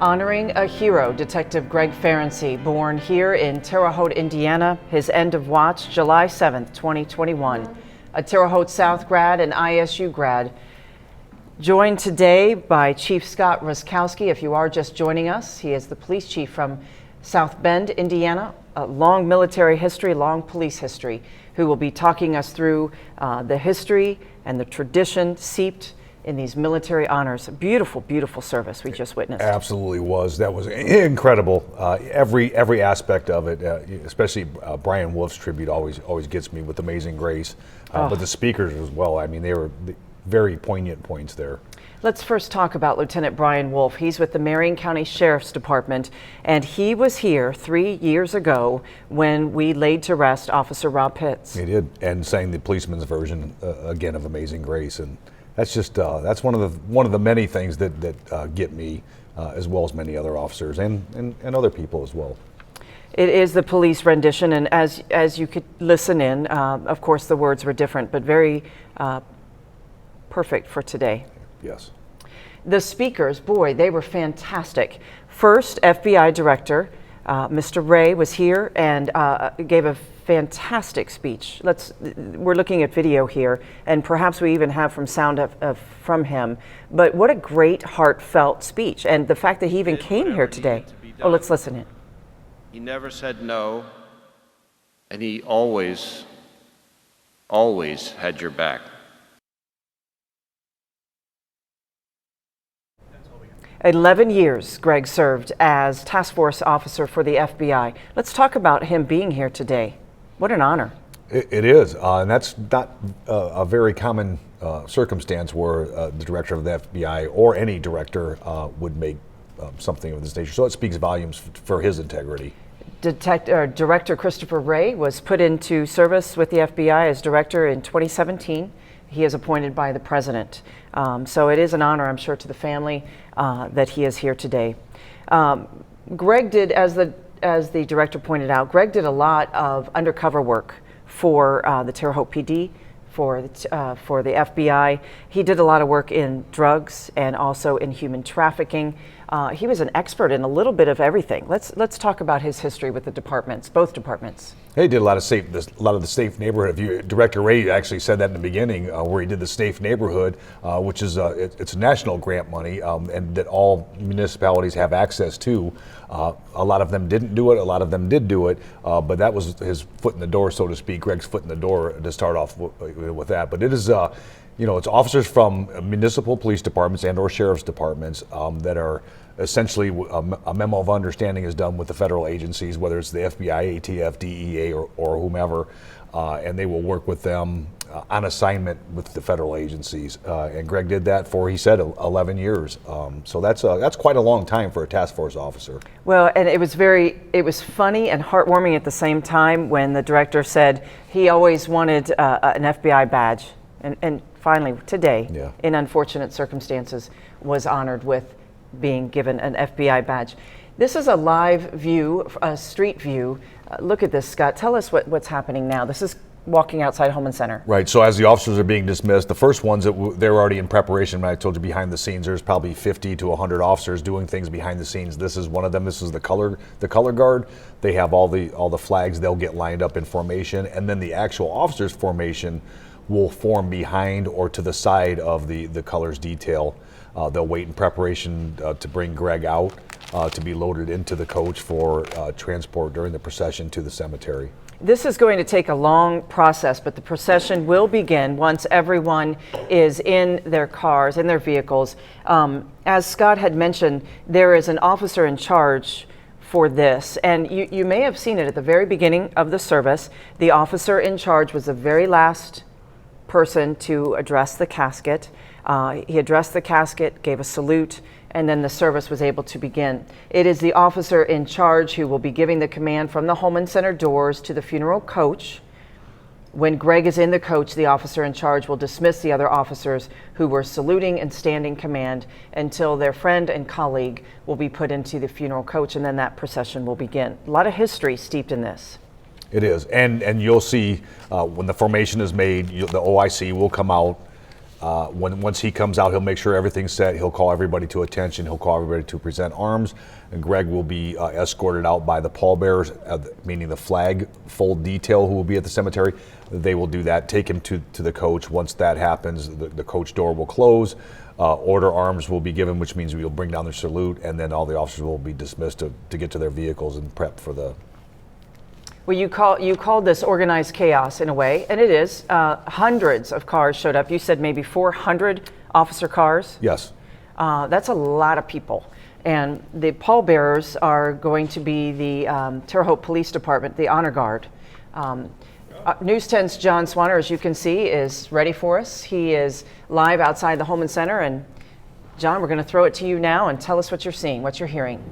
Honoring a hero, Detective Greg Ferency, born here in Terre Haute, Indiana, his end of watch July 7th, 2021. A Terre Haute South grad and ISU grad. Joined today by Chief Scott Ruskowski. If you are just joining us, he is the police chief from South Bend, Indiana, a long military history, long police history, who will be talking us through the history and the tradition seeped in these military honors. Beautiful, beautiful service we just witnessed. Absolutely was. That was incredible. Every aspect of it, especially Brian Wolf's tribute always gets me with Amazing Grace. But the speakers as well. I mean, they were very poignant points there. Let's first talk about Lieutenant Brian Wolf. He's with the Marion County Sheriff's Department, and he was here 3 years ago when we laid to rest Officer Rob Pitts. He did, and sang the policeman's version again of Amazing Grace, and that's just that's one of the many things that get me, as well as many other officers and other people as well. It is the police rendition, and as you could listen in, of course the words were different, but very perfect for today. Yes. The speakers, boy, they were fantastic. First, FBI Director Mr. Wray was here and gave a fantastic speech. We're looking at video here, and perhaps we even have from sound from him. But what a great, heartfelt speech, and the fact that he even came here today. Oh, let's listen in. He never said no, and he always had your back. 11 years Greg served as task force officer for the FBI. Let's talk about him being here today. What an honor. It is, and that's not a very common circumstance where the director of the FBI or any director would make something of this nature. So it speaks volumes for his integrity. Director Christopher Wray was put into service with the FBI as director in 2017. He is appointed by the president. So it is an honor, I'm sure, to the family that he is here today. Greg did, as the director pointed out, Greg did a lot of undercover work for the Terre Haute PD, for the FBI. He did a lot of work in drugs and also in human trafficking. He was an expert in a little bit of everything. Let's talk about his history with the departments, both departments. He did a lot of the safe neighborhood. Director Wray actually said that in the beginning, where he did the safe neighborhood, which is it's national grant money, and that all municipalities have access to. A lot of them didn't do it. A lot of them did do it, but that was his foot in the door, so to speak. Greg's foot in the door to start off with that. But it is, it's officers from municipal police departments and/or sheriff's departments that are essentially a memo of understanding is done with the federal agencies, whether it's the FBI, ATF, DEA, or whomever, and they will work with them on assignment with the federal agencies. And Greg did that for, he said, 11 years. So that's quite a long time for a task force officer. Well, and it was funny and heartwarming at the same time when the director said he always wanted an FBI badge, and finally today, in unfortunate circumstances, was honored with being given an FBI badge. This is a live view, a street view. Look at this, Scott. Tell us what's happening now. This is walking outside Holman Center. Right. So as the officers are being dismissed, the first ones they're already in preparation. When I told you behind the scenes, there's probably 50 to 100 officers doing things behind the scenes. This is one of them. This is the color guard. They have all the flags. They'll get lined up in formation, and then the actual officers' formation will form behind or to the side of the colors detail. They'll wait in preparation to bring Greg out to be loaded into the coach for transport during the procession to the cemetery. This is going to take a long process, but the procession will begin once everyone is in their cars, in their vehicles. As Scott had mentioned, there is an officer in charge for this, and you may have seen it at the very beginning of the service. The officer in charge was the very last person to address the casket. He addressed the casket, gave a salute, and then the service was able to begin. It is the officer in charge who will be giving the command from the Holman Center doors to the funeral coach. When Greg is in the coach, the officer in charge will dismiss the other officers who were saluting and standing command until their friend and colleague will be put into the funeral coach, and then that procession will begin. A lot of history steeped in this. It is, and you'll see when the formation is made, the OIC will come out Once he comes out, he'll make sure everything's set. He'll call everybody to attention. He'll call everybody to present arms. And Greg will be escorted out by the pallbearers, meaning the flag fold detail who will be at the cemetery. They will do that, take him to the coach. Once that happens, the coach door will close. Order arms will be given, which means we'll bring down their salute, and then all the officers will be dismissed to get to their vehicles and prep for the... Well, you called this organized chaos in a way, and it is. Hundreds of cars showed up. You said maybe 400 officer cars? Yes. That's a lot of people. And the pallbearers are going to be the Terre Haute Police Department, the Honor Guard. News 10's John Swanner, as you can see, is ready for us. He is live outside the Holman Center. And John, we're going to throw it to you now and tell us what you're seeing, what you're hearing.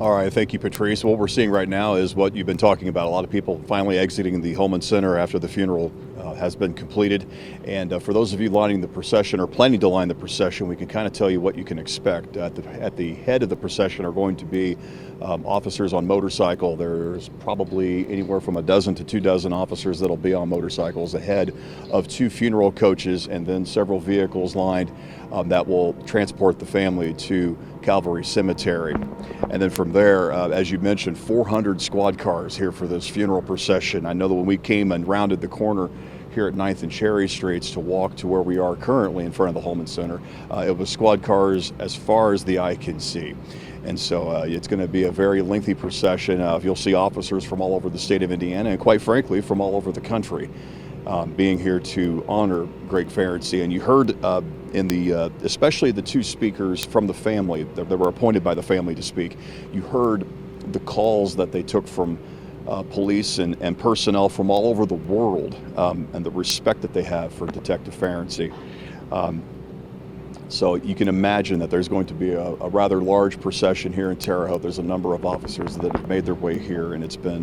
All right, thank you, Patrice. What we're seeing right now is what you've been talking about. A lot of people finally exiting the Holman Center after the funeral has been completed. And for those of you lining the procession or planning to line the procession, we can kind of tell you what you can expect. At the head of the procession are going to be officers on motorcycle. There's probably anywhere from a dozen to 24 officers that'll be on motorcycles ahead of 2 funeral coaches and then several vehicles lined that will transport the family to Calvary Cemetery. And then from there, as you mentioned, 400 squad cars here for this funeral procession. I know that when we came and rounded the corner here at 9th and Cherry Streets to walk to where we are currently in front of the Holman Center, it was squad cars as far as the eye can see. And so it's going to be a very lengthy procession. You'll see officers from all over the state of Indiana and quite frankly from all over the country being here to honor Greg Ferency. And you heard in the especially the 2 speakers from the family that were appointed by the family to speak, you heard the calls that they took from police and personnel from all over the world and the respect that they have for Detective Ferency. So you can imagine that there's going to be a rather large procession here in Terre Haute. There's a number of officers that have made their way here, and it's been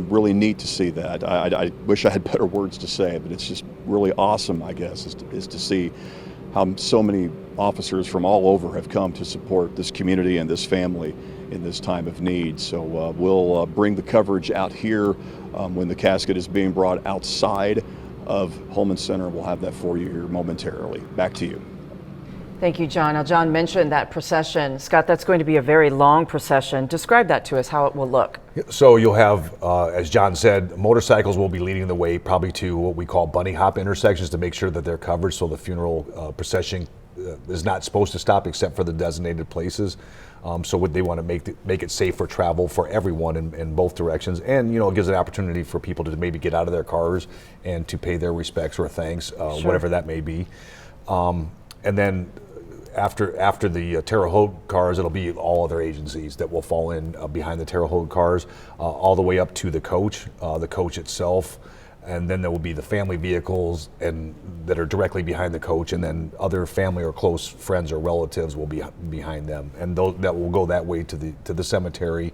really neat to see that. I wish I had better words to say, but it's just really awesome, I guess, is to see how so many officers from all over have come to support this community and this family in this time of need. So we'll bring the coverage out here when the casket is being brought outside of Holman Center. We'll have that for you here momentarily. Back to you. Thank you, John. Now, John mentioned that procession. Scott, that's going to be a very long procession. Describe that to us, how it will look. So you'll have, as John said, motorcycles will be leading the way probably to what we call bunny hop intersections to make sure that they're covered so the funeral procession is not supposed to stop except for the designated places. So what they want to make it safe for travel for everyone in both directions. And, it gives an opportunity for people to maybe get out of their cars and to pay their respects or thanks, Sure. whatever that may be. And then after the Terre Haute cars, it'll be all other agencies that will fall in behind the Terre Haute cars, all the way up to the coach itself. And then there will be the family vehicles and that are directly behind the coach, and then other family or close friends or relatives will be behind them, and that will go that way to the cemetery.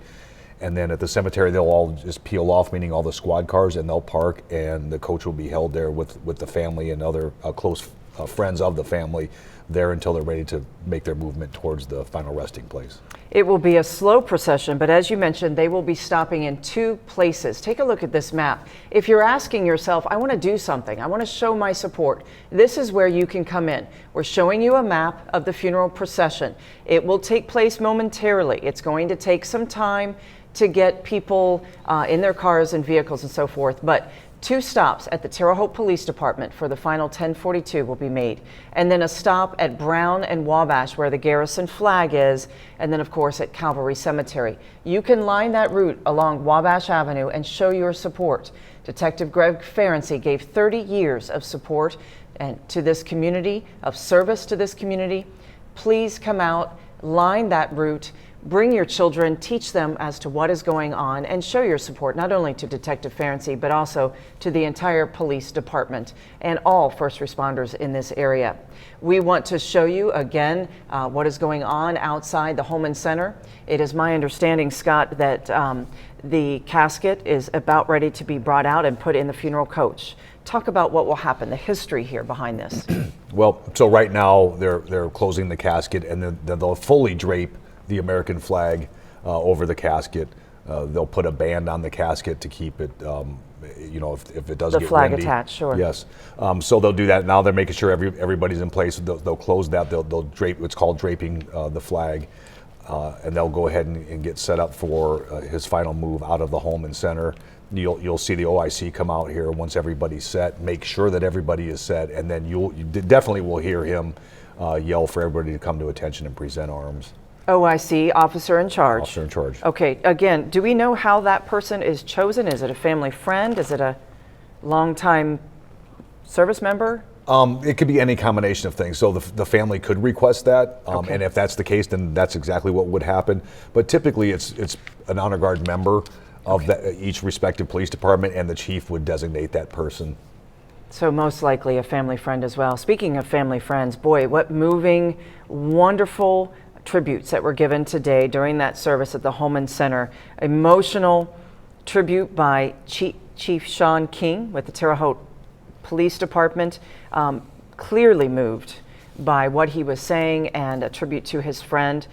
And then at the cemetery, they'll all just peel off, meaning all the squad cars, and they'll park, and the coach will be held there with the family and other close friends of the family there until they're ready to make their movement towards the final resting place. It will be a slow procession, but as you mentioned, they will be stopping in 2 places. Take a look at this map. If you're asking yourself, I want to do something, I want to show my support, this is where you can come in. We're showing you a map of the funeral procession. It will take place momentarily. It's going to take some time to get people in their cars and vehicles and so forth, but 2 stops at the Terre Haute Police Department for the final 1042 will be made, and then a stop at Brown and Wabash where the garrison flag is, and then of course at Calvary Cemetery. You can line that route along Wabash Avenue and show your support. Detective Greg Ferency gave 30 years of support and to this community, of service to this community. Please come out, line that route. Bring your children, teach them as to what is going on, and show your support not only to Detective Ferency, but also to the entire police department and all first responders in this area. We want to show you again what is going on outside the Holman Center. It is my understanding, Scott, that the casket is about ready to be brought out and put in the funeral coach. Talk about what will happen, the history here behind this. Well, so right now they're closing the casket, and then they'll fully drape the American flag over the casket. They'll put a band on the casket to keep it, if it does The get flag windy. attached, sure. Yes. So they'll do that. Now they're making sure everybody's in place. They'll close that. They'll drape. It's called draping the flag. And they'll go ahead and get set up for his final move out of the Holman Center. You'll see the OIC come out here once everybody's set, make sure that everybody is set, and then you definitely will hear him yell for everybody to come to attention and present arms. OIC, officer in charge. Officer in charge. Okay, again, do we know how that person is chosen? Is it a family friend? Is it a longtime service member? It could be any combination of things. So the family could request that, Okay. and if that's the case, then that's exactly what would happen. But typically, it's an honor guard member of each respective police department, and the chief would designate that person. So most likely a family friend as well. Speaking of family friends, boy, what moving, wonderful tributes that were given today during that service at the Holman Center. Emotional tribute by Chief Sean King with the Terre Haute Police Department, clearly moved by what he was saying, and a tribute to his friend.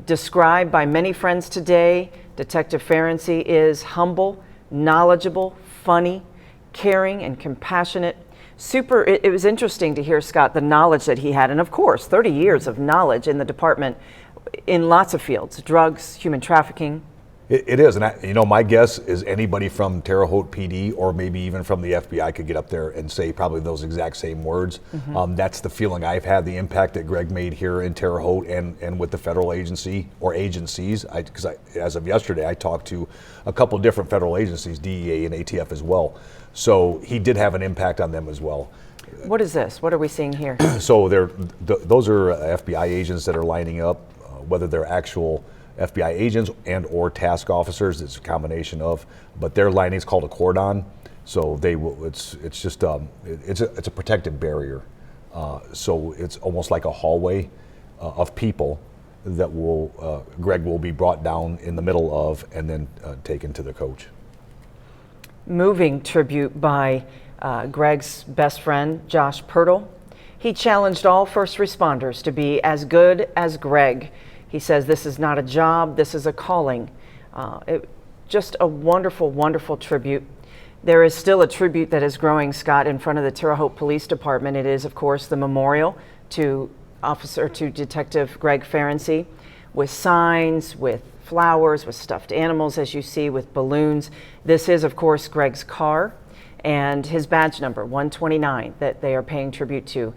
Described by many friends today, Detective Ferency is humble, knowledgeable, funny, caring, and compassionate. It was interesting to hear, Scott, the knowledge that he had, and of course 30 years of knowledge in the department in lots of fields: drugs, human trafficking. It is, and my guess is anybody from Terre Haute PD or maybe even from the FBI could get up there and say probably those exact same words. That's the feeling I've had, the impact that Greg made here in Terre Haute and with the federal agency or agencies. Because as of yesterday, I talked to a couple different federal agencies, DEA and ATF as well. So he did have an impact on them as well. What is this? What are we seeing here? So those are FBI agents that are lining up, whether they're actual FBI agents and or task officers. It's a combination of, but their lining is called a cordon. So it's a protective barrier. So it's almost like a hallway of people that Greg will be brought down in the middle of and then taken to the coach. Moving tribute by Greg's best friend, Josh Pirtle. He challenged all first responders to be as good as Greg. He says this is not a job, this is a calling. Just a wonderful, wonderful tribute. There is still a tribute that is growing, Scott, in front of the Terre Haute Police Department. It is, of course, the memorial to Detective Greg Ferency, with signs, with flowers, with stuffed animals, as you see, with balloons. This is, of course, Greg's car and his badge number, 129, that they are paying tribute to.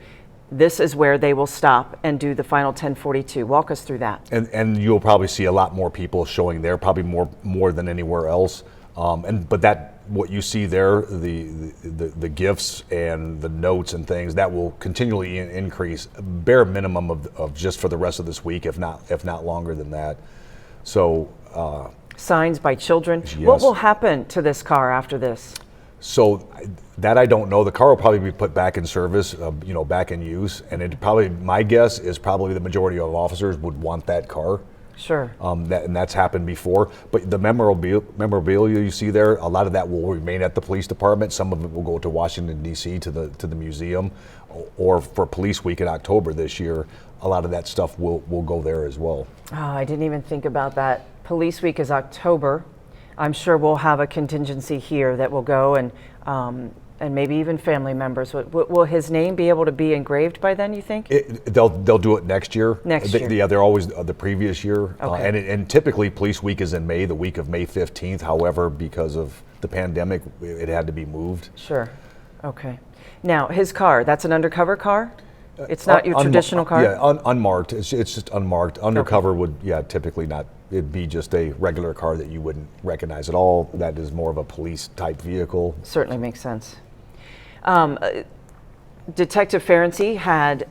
This is where they will stop and do the final 1042. Walk us through that. And you'll probably see a lot more people showing there, probably more than anywhere else. But that what you see there, the gifts and the notes and things, that will continually increase, bare minimum of just for the rest of this week, if not longer than that. So signs by children. Yes. What will happen to this car after this? So that I don't know. The car will probably be put back in service, back in use, and my guess is probably the majority of officers would want that car. Sure. And that's happened before. But the memorabilia you see there, a lot of that will remain at the police department. Some of it will go to Washington, D.C. to the museum, or for Police Week in October this year, a lot of that stuff will go there as well. Oh, I didn't even think about that. Police Week is October. I'm sure we'll have a contingency here that will go, and maybe even family members. Will his name be able to be engraved by then, you think? They'll do it next year. Next year. Yeah, they're always the previous year. Okay. And typically Police Week is in May, the week of May 15th. However, because of the pandemic, it had to be moved. Sure. Okay. Now, his car, that's an undercover car? It's not your traditional car? Yeah, unmarked. It's just unmarked. Undercover would, typically not. It'd be just a regular car that you wouldn't recognize at all. That is more of a police type vehicle. Certainly makes sense. Detective Ferency had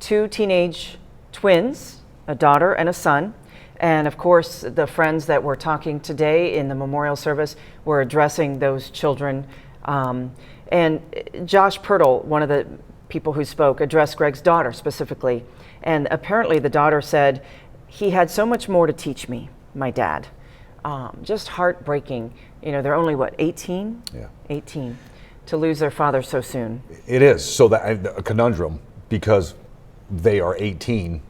2 teenage twins, a daughter and a son. And of course, the friends that were talking today in the memorial service were addressing those children. And Josh Pirtle, one of the people who spoke, addressed Greg's daughter specifically. And apparently the daughter said, "He had so much more to teach me, my dad." Just heartbreaking. They're only, 18? Yeah. 18. To lose their father so soon. It is. So that a conundrum, because they are 18,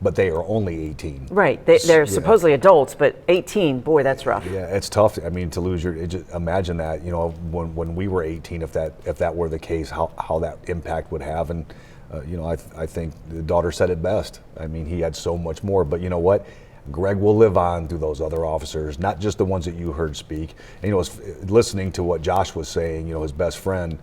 but they are only 18. Right, they're supposedly adults, but 18, boy, that's rough. Yeah, it's tough. I mean, to lose imagine that, when we were 18, if that were the case, how that impact would have. And, I think the daughter said it best. I mean, he had so much more, but you know what? Greg will live on through those other officers, not just the ones that you heard speak. And, listening to what Josh was saying, his best friend,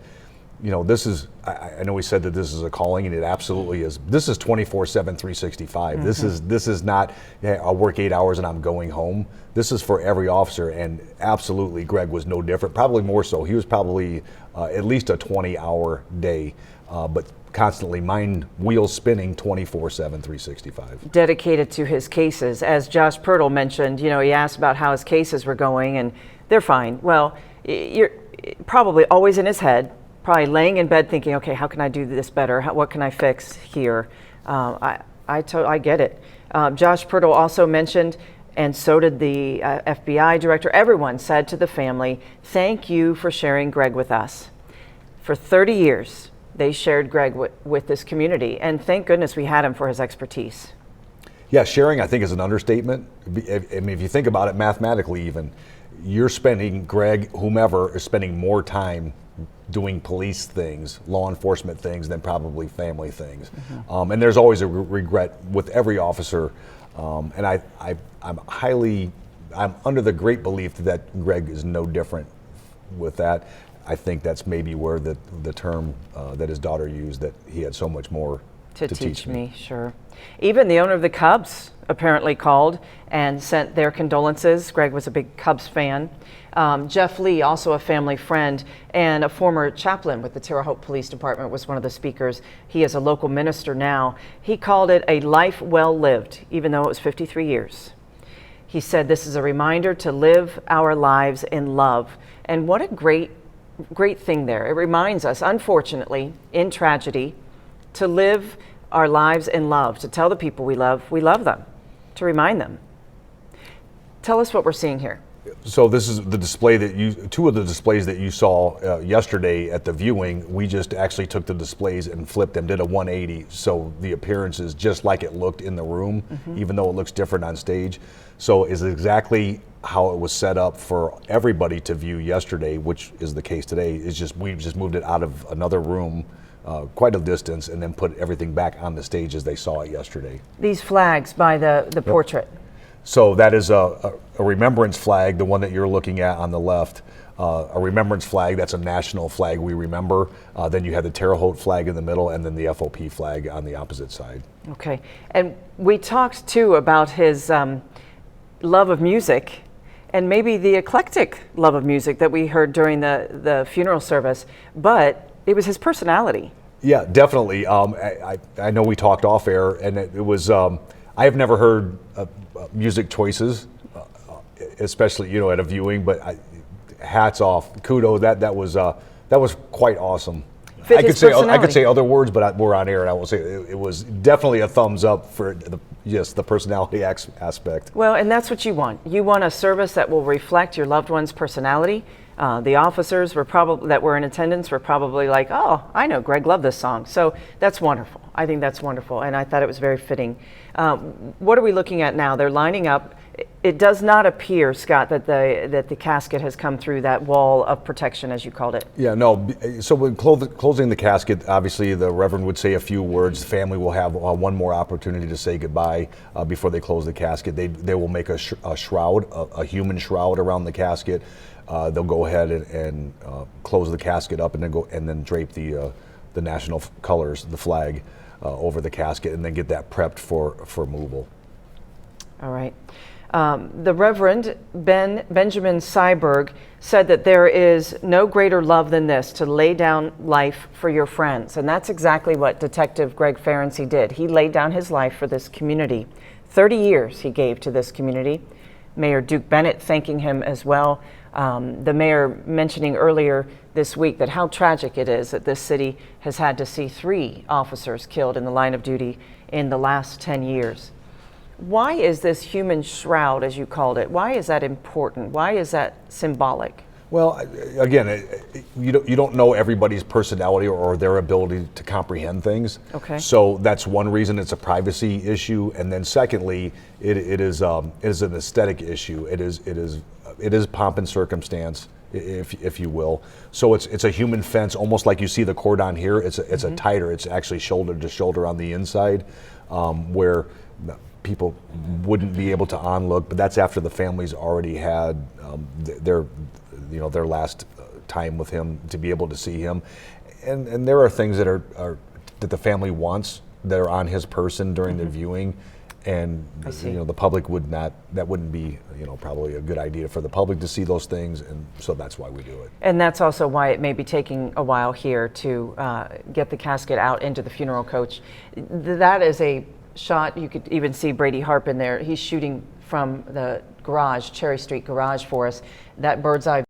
this is, I know he said that this is a calling, and it absolutely is. This is 24/7, 365. Mm-hmm. This is not, hey, I'll work 8 hours and I'm going home. This is for every officer, and absolutely Greg was no different, probably more so. He was probably at least a 20-hour day, but constantly mind wheels spinning 24/7, 365. Dedicated to his cases. As Josh Pirtle mentioned, he asked about how his cases were going, and they're fine. Well, you're probably always in his head, probably laying in bed thinking, okay, how can I do this better? What can I fix here? I get it. Josh Pirtle also mentioned, and so did the FBI director, everyone said to the family, thank you for sharing Greg with us. For 30 years, they shared Greg with this community, and thank goodness we had him for his expertise. Yeah, sharing, I think, is an understatement. I mean, if you think about it mathematically even, you're spending, Greg, whomever, is spending more time doing police things, law enforcement things, than probably family things. Mm-hmm. And there's always a regret with every officer. And I'm under the great belief that Greg is no different with that. I think that's maybe where the term that his daughter used, that he had so much more to teach me. Sure. Even the owner of the Cubs apparently called and sent their condolences. Greg was a big Cubs fan. Jeff Lee, also a family friend and a former chaplain with the Terre Haute Police Department, was one of the speakers. He is a local minister now. He called it a life well lived, even though it was 53 years. He said this is a reminder to live our lives in love. And what a great thing there. It reminds us, unfortunately, in tragedy, to live our lives in love, to tell the people we love them, to remind them. Tell us what we're seeing here. So this is the display two of the displays that you saw yesterday at the viewing. We just actually took the displays and flipped them, did a 180. So the appearance is just like it looked in the room, mm-hmm. even though it looks different on stage. So it's exactly how it was set up for everybody to view yesterday, which is the case today. We just moved it out of another room quite a distance and then put everything back on the stage as they saw it yesterday. These flags by the portrait. So that is a remembrance flag, the one that you're looking at on the left. A remembrance flag, that's a national flag we remember. Then you have the Terre Haute flag in the middle, and then the FOP flag on the opposite side. Okay. And we talked too about his love of music, and maybe the eclectic love of music that we heard during the funeral service, but it was his personality. Yeah, definitely. I know we talked off air, and it was, I have never heard music choices, especially, at a viewing, but hats off, kudos, that was quite awesome. I could say other words, but we're on air, and I will say it was definitely a thumbs up for the personality aspect. Well, and that's what you want. You want a service that will reflect your loved one's personality. The officers that were in attendance were probably like, oh, I know Greg loved this song. So that's wonderful. I think that's wonderful, and I thought it was very fitting. What are we looking at now? They're lining up. It does not appear, Scott, that the casket has come through that wall of protection, as you called it. Yeah, no. So when closing the casket, obviously the Reverend would say a few words. The family will have one more opportunity to say goodbye before they close the casket. They will make a shroud, a human shroud around the casket. They'll go ahead and close the casket up, and then drape the national colors, the flag, over the casket, and then get that prepped for removal. All right. The Reverend Benjamin Syberg said that there is no greater love than this, to lay down life for your friends. And that's exactly what Detective Greg Ferency did. He laid down his life for this community. 30 years he gave to this community. Mayor Duke Bennett thanking him as well. The mayor mentioning earlier this week that how tragic it is that this city has had to see 3 officers killed in the line of duty in the last 10 years. Why is this human shroud, as you called it, why is that important? Why is that symbolic? Well, again, you don't know everybody's personality or their ability to comprehend things. Okay. So that's one reason it's a privacy issue, and then secondly, it is an aesthetic issue. It is pomp and circumstance, if you will. So it's a human fence, almost like you see the cordon here. It's a tighter. It's actually shoulder to shoulder on the inside, where people wouldn't be able to onlook. But that's after the family's already had their last time with him, to be able to see him. And there are things that are that the family wants that are on his person during the viewing, and the public that wouldn't be probably a good idea for the public to see those things, and so that's why we do it. And that's also why it may be taking a while here to get the casket out into the funeral coach. That is a shot. You could even see Brady Harp in there. He's shooting from the garage, Cherry Street garage, for us. That bird's eye